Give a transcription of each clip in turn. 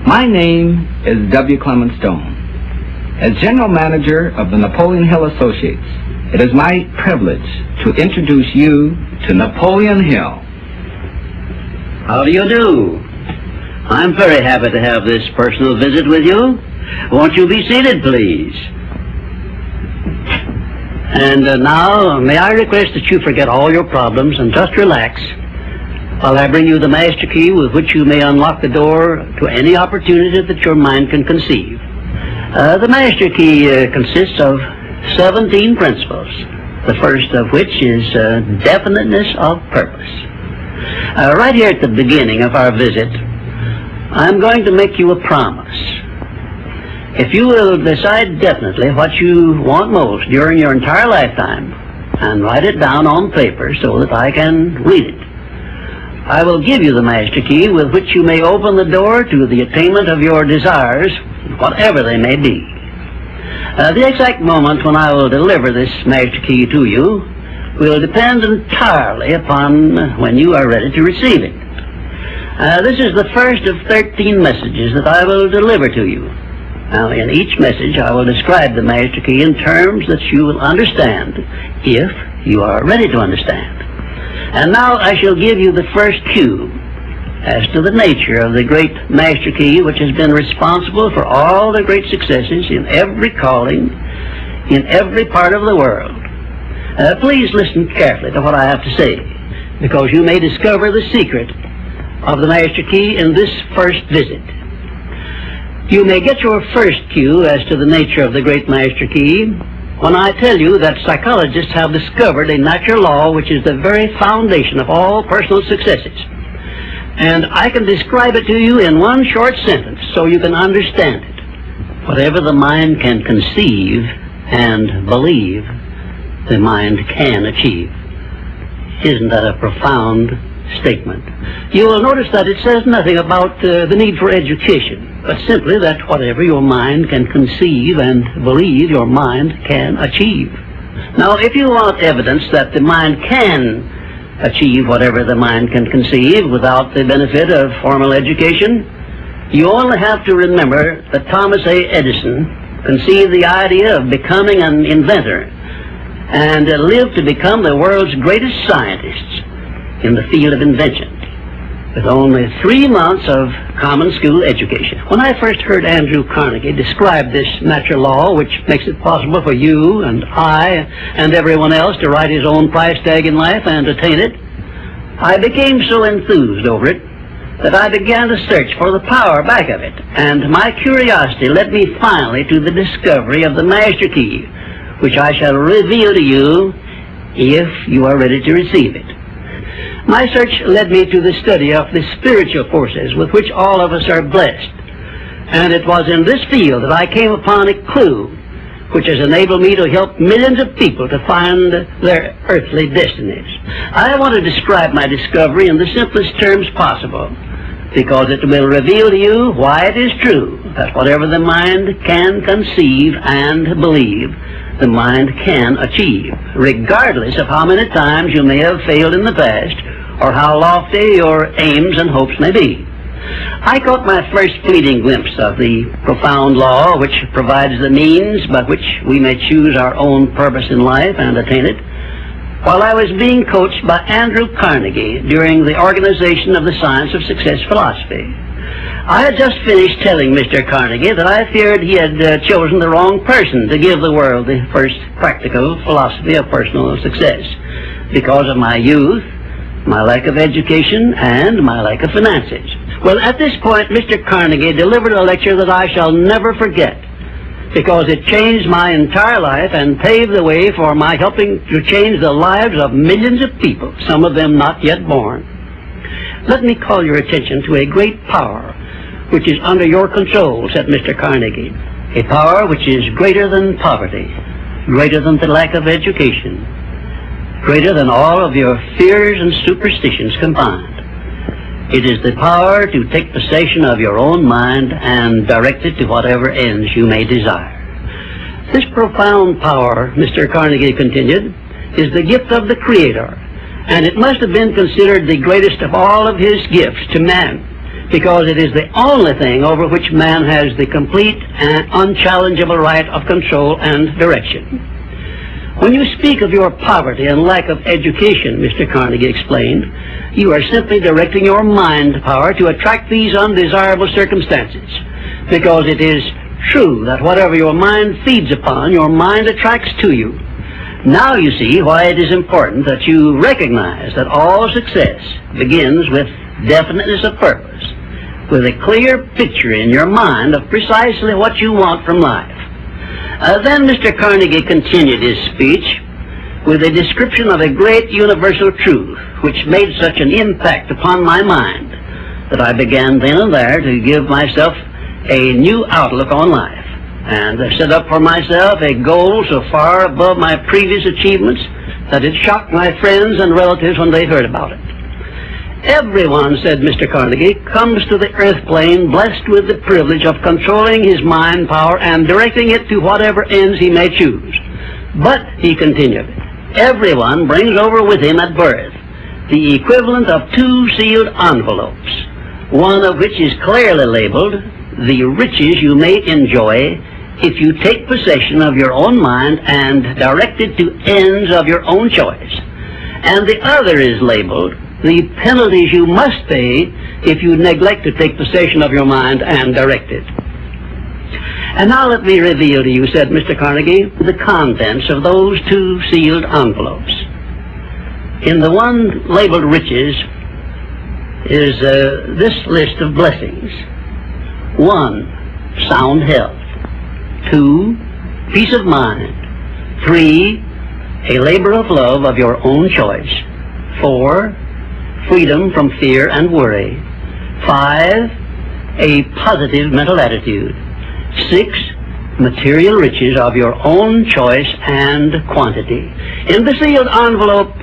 My name is W. Clement Stone. As General Manager of the Napoleon Hill Associates, it is my privilege to introduce you to Napoleon Hill. How do you do? I'm very happy to have this personal visit with you. Won't you be seated, please? And now, may I request that you forget all your problems and just relax while I bring you the master key with which you may unlock the door to any opportunity that your mind can conceive. The master key consists of 17 principles, the first of which is definiteness of purpose. Right here at the beginning of our visit, I'm going to make you a promise. If you will decide definitely what you want most during your entire lifetime and write it down on paper so that I can read it, I will give you the master key with which you may open the door to the attainment of your desires, whatever they may be. The exact moment when I will deliver this master key to you will depend entirely upon when you are ready to receive it. This is the first of 13 messages that I will deliver to you. Now, in each message, I will describe the master key in terms that you will understand, if you are ready to understand. And now I shall give you the first cue as to the nature of the great master key which has been responsible for all the great successes in every calling, in every part of the world. Please listen carefully to what I have to say, because you may discover the secret of the master key in this first visit. You may get your first cue as to the nature of the great master key when I tell you that psychologists have discovered a natural law which is the very foundation of all personal successes. And I can describe it to you in one short sentence so you can understand it. Whatever the mind can conceive and believe, the mind can achieve. Isn't that a profound statement? You will notice that it says nothing about the need for education, but simply that whatever your mind can conceive and believe, your mind can achieve. Now, if you want evidence that the mind can achieve whatever the mind can conceive without the benefit of formal education, you only have to remember that Thomas A. Edison conceived the idea of becoming an inventor and lived to become the world's greatest scientist in the field of invention, with only 3 months of common school education. When I first heard Andrew Carnegie describe this natural law, which makes it possible for you and I and everyone else to write his own price tag in life and attain it, I became so enthused over it that I began to search for the power back of it, and my curiosity led me finally to the discovery of the master key, which I shall reveal to you if you are ready to receive it. My search led me to the study of the spiritual forces with which all of us are blessed. And it was in this field that I came upon a clue which has enabled me to help millions of people to find their earthly destinies. I want to describe my discovery in the simplest terms possible, because it will reveal to you why it is true that whatever the mind can conceive and believe, the mind can achieve, regardless of how many times you may have failed in the past or how lofty your aims and hopes may be. I caught my first fleeting glimpse of the profound law which provides the means by which we may choose our own purpose in life and attain it, while I was being coached by Andrew Carnegie during the organization of the Science of Success philosophy. I had just finished telling Mr. Carnegie that I feared he had chosen the wrong person to give the world the first practical philosophy of personal success because of my youth, my lack of education, and my lack of finances. Well, at this point, Mr. Carnegie delivered a lecture that I shall never forget, because it changed my entire life and paved the way for my helping to change the lives of millions of people, some of them not yet born. Let me call your attention to a great power which is under your control, said Mr. Carnegie, a power which is greater than poverty, greater than the lack of education, greater than all of your fears and superstitions combined. It is the power to take possession of your own mind and direct it to whatever ends you may desire. This profound power, Mr. Carnegie continued, is the gift of the Creator, and it must have been considered the greatest of all of his gifts to man, because it is the only thing over which man has the complete and unchallengeable right of control and direction. When you speak of your poverty and lack of education, Mr. Carnegie explained, you are simply directing your mind power to attract these undesirable circumstances, because it is true that whatever your mind feeds upon, your mind attracts to you. Now you see why it is important that you recognize that all success begins with definiteness of purpose, with a clear picture in your mind of precisely what you want from life. Then Mr. Carnegie continued his speech with a description of a great universal truth which made such an impact upon my mind that I began then and there to give myself a new outlook on life, and I set up for myself a goal so far above my previous achievements that it shocked my friends and relatives when they heard about it. Everyone, said Mr. Carnegie, comes to the earth plane blessed with the privilege of controlling his mind power and directing it to whatever ends he may choose. But, he continued, everyone brings over with him at birth the equivalent of 2 sealed envelopes, one of which is clearly labeled the riches you may enjoy if you take possession of your own mind and direct it to ends of your own choice, and the other is labeled the penalties you must pay if you neglect to take possession of your mind and direct it. And now let me reveal to you, said Mr. Carnegie, the contents of those 2 sealed envelopes. In the one labeled riches is this list of blessings. 1, sound health. 2, peace of mind. 3, a labor of love of your own choice. 4, freedom from fear and worry. 5, a positive mental attitude. 6, material riches of your own choice and quantity. In the sealed envelope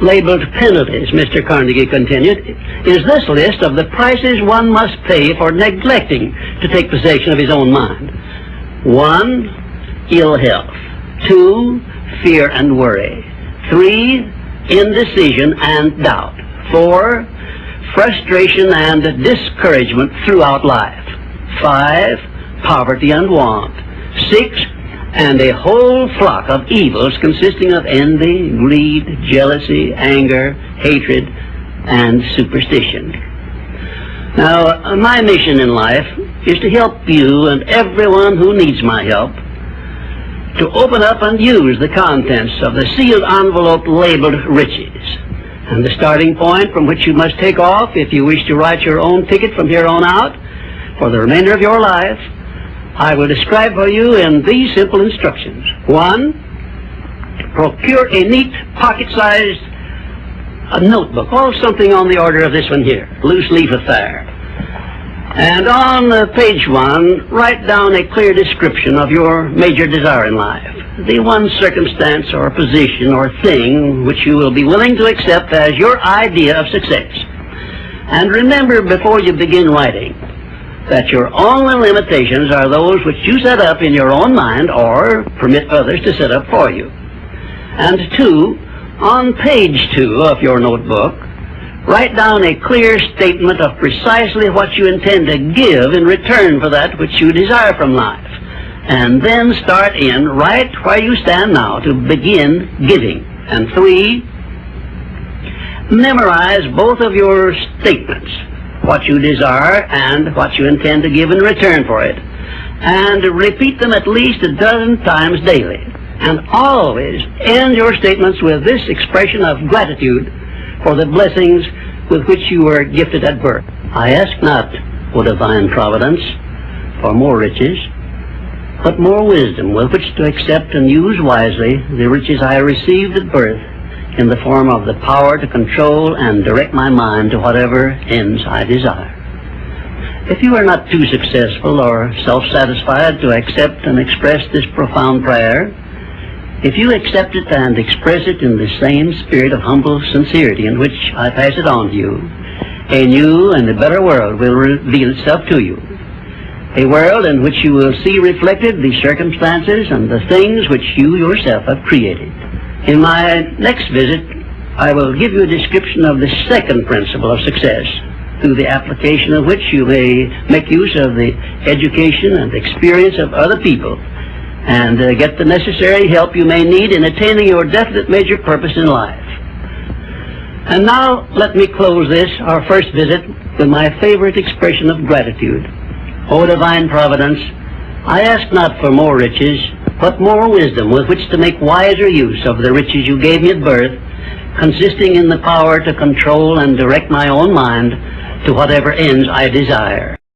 labeled penalties, Mr. Carnegie continued, is this list of the prices one must pay for neglecting to take possession of his own mind. 1, ill health. 2, fear and worry. 3, indecision and doubt. 4, frustration and discouragement throughout life. 5, poverty and want. 6, and a whole flock of evils consisting of envy, greed, jealousy, anger, hatred, and superstition. Now, my mission in life is to help you and everyone who needs my help to open up and use the contents of the sealed envelope labeled riches. And the starting point from which you must take off if you wish to write your own ticket from here on out for the remainder of your life, I will describe for you in these simple instructions. 1, procure a neat pocket-sized notebook, or something on the order of this one here, loose leaf affair. And on page 1, write down a clear description of your major desire in life, the one circumstance or position or thing which you will be willing to accept as your idea of success. And remember before you begin writing that your only limitations are those which you set up in your own mind or permit others to set up for you. And 2, on page 2 of your notebook, write down a clear statement of precisely what you intend to give in return for that which you desire from life. And then start in right where you stand now to begin giving. And 3, memorize both of your statements, what you desire and what you intend to give in return for it, and repeat them at least a dozen times daily. And always end your statements with this expression of gratitude for the blessings with which you were gifted at birth. I ask not, O divine providence, for more riches, but more wisdom with which to accept and use wisely the riches I received at birth in the form of the power to control and direct my mind to whatever ends I desire. If you are not too successful or self-satisfied to accept and express this profound prayer, if you accept it and express it in the same spirit of humble sincerity in which I pass it on to you, a new and a better world will reveal itself to you. A world in which you will see reflected the circumstances and the things which you yourself have created. In my next visit, I will give you a description of the second principle of success, through the application of which you may make use of the education and experience of other people and get the necessary help you may need in attaining your definite major purpose in life. And now let me close this, our first visit, with my favorite expression of gratitude. O divine providence, I ask not for more riches, but more wisdom with which to make wiser use of the riches you gave me at birth, consisting in the power to control and direct my own mind to whatever ends I desire.